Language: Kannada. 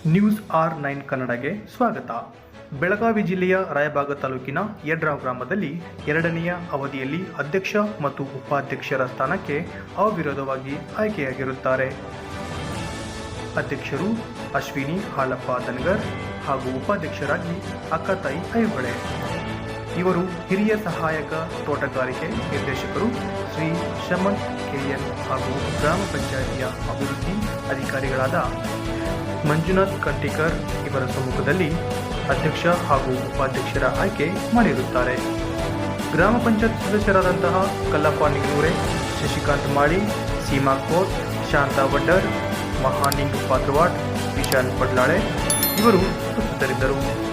ನ್ಯೂಸ್ R9 ಕನ್ನಡಗೆ ಸ್ವಾಗತ. ಬೆಳಗಾವಿ ಜಿಲ್ಲೆಯ ರಾಯಬಾಗ ತಾಲೂಕಿನ ಯಡ್ರಾವ್ ಗ್ರಾಮದಲ್ಲಿ ಎರಡನೆಯ ಅವಧಿಯಲ್ಲಿ ಅಧ್ಯಕ್ಷ ಮತ್ತು ಉಪಾಧ್ಯಕ್ಷರ ಸ್ಥಾನಕ್ಕೆ ಅವಿರೋಧವಾಗಿ ಆಯ್ಕೆಯಾಗಿರುತ್ತಾರೆ. ಅಧ್ಯಕ್ಷರು ಅಶ್ವಿನಿ ಹಾಲಪ್ಪ ದನಗರ್ ಹಾಗೂ ಉಪಾಧ್ಯಕ್ಷರಾಗಿ ಅಕ್ಕತಾಯಿ ಐಹೊಳೆ. ಇವರು ಹಿರಿಯ ಸಹಾಯಕ ತೋಟಗಾರಿಕೆ ನಿರ್ದೇಶಕರು ಶ್ರೀ ಶಮಂತ್ KN ಹಾಗೂ ಗ್ರಾಮ ಪಂಚಾಯಿತಿಯ ಅಭಿವೃದ್ಧಿ ಅಧಿಕಾರಿಗಳಾದ ಮಂಜುನಾಥ್ ಕಂಟಿಕರ್ ಇವರ ಸಮ್ಮುಖದಲ್ಲಿ ಅಧ್ಯಕ್ಷ ಹಾಗೂ ಉಪಾಧ್ಯಕ್ಷರ ಆಯ್ಕೆ ಮಾಡಿರುತ್ತಾರೆ. ಗ್ರಾಮ ಪಂಚಾಯತ್ ಸದಸ್ಯರಾದಂತಹ ಕಲ್ಲಪ್ಪ ನಿಗ್ನೂರೆ, ಶಶಿಕಾಂತ್ ಮಾಳಿ, ಸೀಮಾ ಕೋಟ್, ಶಾಂತಾ ವಡ್ಡರ್, ಮಹಾನಿಂಗ್ ಪಾತ್ರವಾಡ್, ವಿಶಾಲ್ ಪಡ್ಲಾಳೆ ಇವರು ಉಪಸ್ಥಿತರಿದ್ದರು.